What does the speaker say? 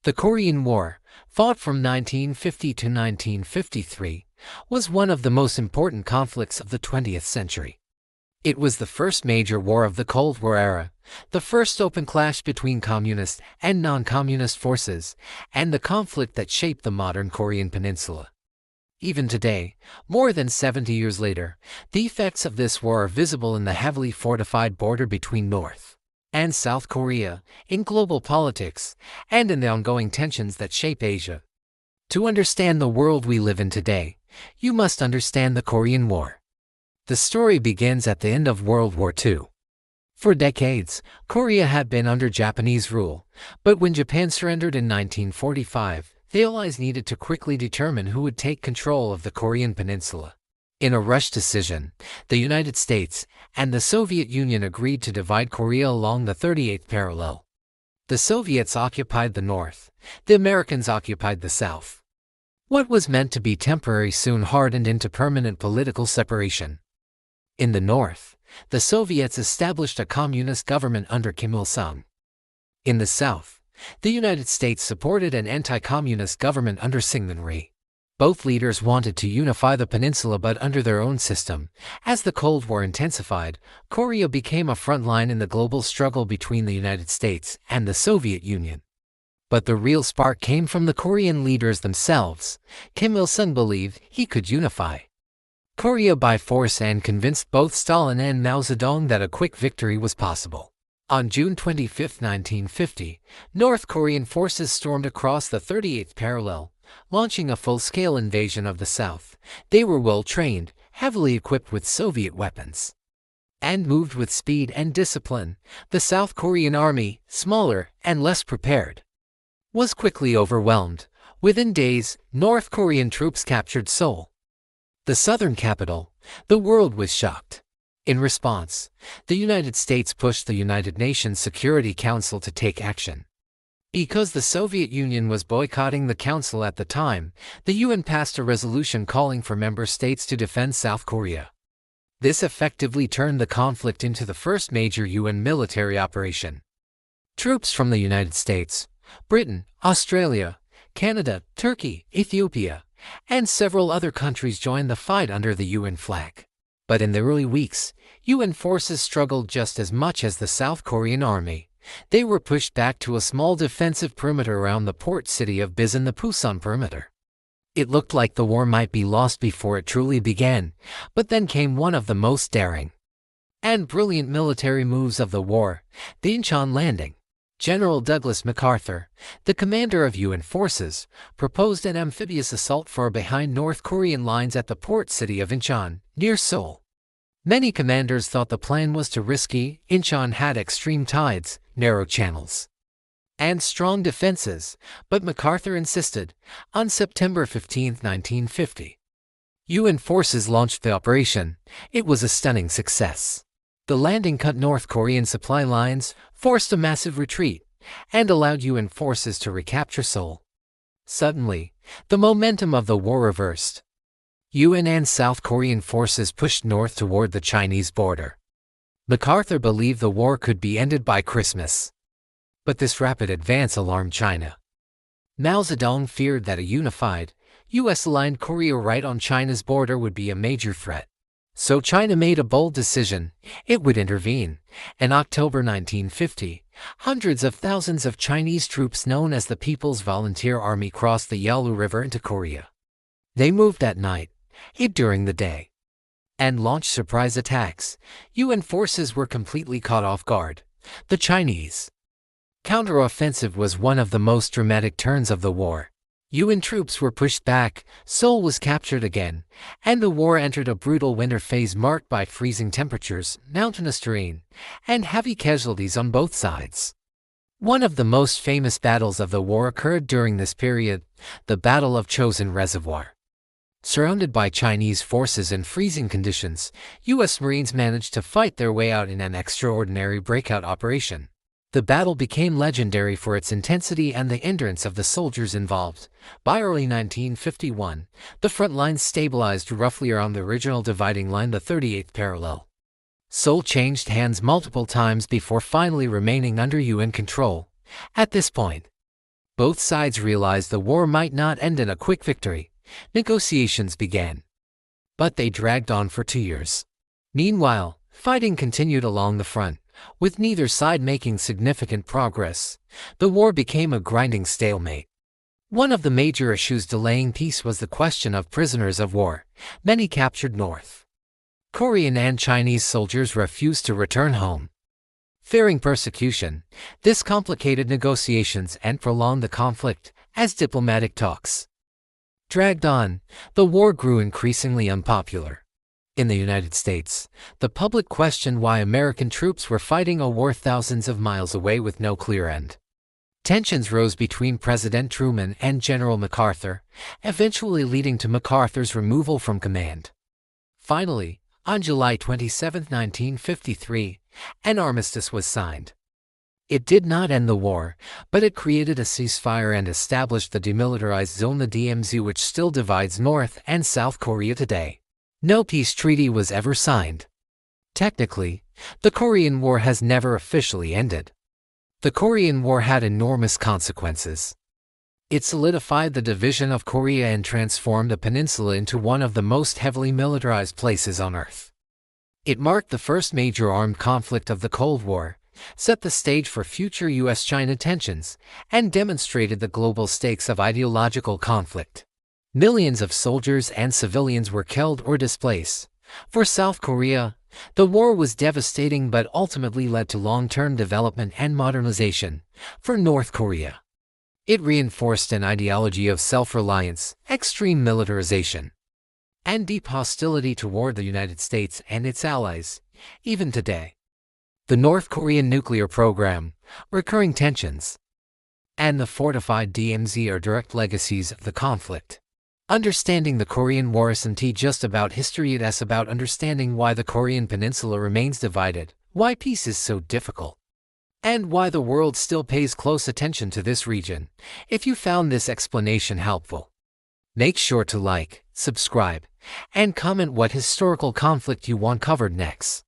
The Korean War, fought from 1950 to 1953, was one of the most important conflicts of the 20th century. It was the first major war of the Cold War era, the first open clash between communist and non-communist forces, and the conflict that shaped the modern Korean peninsula. Even today, more than 70 years later, the effects of this war are visible in the heavily fortified border between North and South Korea, in global politics, and in the ongoing tensions that shape Asia. To understand the world we live in today, you must understand the Korean War. The story begins at the end of World War II. For decades, Korea had been under Japanese rule, but when Japan surrendered in 1945, the Allies needed to quickly determine who would take control of the Korean peninsula. In a rushed decision, the United States and the Soviet Union agreed to divide Korea along the 38th parallel. The Soviets occupied the north, the Americans occupied the south. What was meant to be temporary soon hardened into permanent political separation. In the north, the Soviets established a communist government under Kim Il-sung. In the south, the United States supported an anti-communist government under Syngman Rhee. Both leaders wanted to unify the peninsula but under their own system. As the Cold War intensified, Korea became a front line in the global struggle between the United States and the Soviet Union. But the real spark came from the Korean leaders themselves. Kim Il-sung believed he could unify Korea by force and convinced both Stalin and Mao Zedong that a quick victory was possible. On June 25, 1950, North Korean forces stormed across the 38th parallel, launching a full-scale invasion of the South. They were well-trained, heavily equipped with Soviet weapons, and moved with speed and discipline. The South Korean army, smaller and less prepared, was quickly overwhelmed. Within days, North Korean troops captured Seoul, the southern capital. The world was shocked. In response, the United States pushed the United Nations Security Council to take action. Because the Soviet Union was boycotting the council at the time, the UN passed a resolution calling for member states to defend South Korea. This effectively turned the conflict into the first major UN military operation. Troops from the United States, Britain, Australia, Canada, Turkey, Ethiopia, and several other countries joined the fight under the UN flag. But in the early weeks, UN forces struggled just as much as the South Korean army. They were pushed back to a small defensive perimeter around the port city of Bisan, the Pusan perimeter. It looked like the war might be lost before it truly began, but then came one of the most daring and brilliant military moves of the war, the Incheon landing. General Douglas MacArthur, the commander of UN forces, proposed an amphibious assault far behind North Korean lines at the port city of Incheon, near Seoul. Many commanders thought the plan was too risky. Incheon had extreme tides, narrow channels, and strong defenses, but MacArthur insisted. On September 15, 1950, UN forces launched the operation. It was a stunning success. The landing cut North Korean supply lines, forced a massive retreat, and allowed UN forces to recapture Seoul. Suddenly, the momentum of the war reversed. UN and South Korean forces pushed north toward the Chinese border. MacArthur believed the war could be ended by Christmas. But this rapid advance alarmed China. Mao Zedong feared that a unified, US-aligned Korea right on China's border would be a major threat. So China made a bold decision. It would intervene. In October 1950, hundreds of thousands of Chinese troops known as the People's Volunteer Army crossed the Yalu River into Korea. They moved at night, hid during the day, and launched surprise attacks. UN forces were completely caught off guard. The Chinese counteroffensive was one of the most dramatic turns of the war. UN troops were pushed back, Seoul was captured again, and the war entered a brutal winter phase marked by freezing temperatures, mountainous terrain, and heavy casualties on both sides. One of the most famous battles of the war occurred during this period, the Battle of Chosin Reservoir. Surrounded by Chinese forces in freezing conditions, US Marines managed to fight their way out in an extraordinary breakout operation. The battle became legendary for its intensity and the endurance of the soldiers involved. By early 1951, the front lines stabilized roughly around the original dividing line, the 38th parallel. Seoul changed hands multiple times before finally remaining under UN control. At this point, Both sides realized the war might not end in a quick victory. Negotiations began, but they dragged on for 2 years. Meanwhile, fighting continued along the front, with neither side making significant progress. The war became a grinding stalemate. One of the major issues delaying peace was the question of prisoners of war. Many captured North Korean and Chinese soldiers refused to return home. Fearing persecution, this complicated negotiations and prolonged the conflict. As diplomatic talks dragged on, the war grew increasingly unpopular. In the United States, the public questioned why American troops were fighting a war thousands of miles away with no clear end. Tensions rose between President Truman and General MacArthur, eventually leading to MacArthur's removal from command. Finally, on July 27, 1953, an armistice was signed. It did not end the war, but it created a ceasefire and established the demilitarized zone, the DMZ, which still divides North and South Korea today. No peace treaty was ever signed. Technically, the Korean War has never officially ended. The Korean War had enormous consequences. It solidified the division of Korea and transformed the peninsula into one of the most heavily militarized places on Earth. It marked the first major armed conflict of the Cold War, set the stage for future U.S.-China tensions, and demonstrated the global stakes of ideological conflict. Millions of soldiers and civilians were killed or displaced. For South Korea, the war was devastating but ultimately led to long-term development and modernization. For North Korea, it reinforced an ideology of self-reliance, extreme militarization, and deep hostility toward the United States and its allies. Even today, the North Korean nuclear program, recurring tensions, and the fortified DMZ are direct legacies of the conflict. Understanding the Korean War isn't just about history, it's about understanding why the Korean Peninsula remains divided, why peace is so difficult, and why the world still pays close attention to this region. If you found this explanation helpful, make sure to like, subscribe, and comment what historical conflict you want covered next.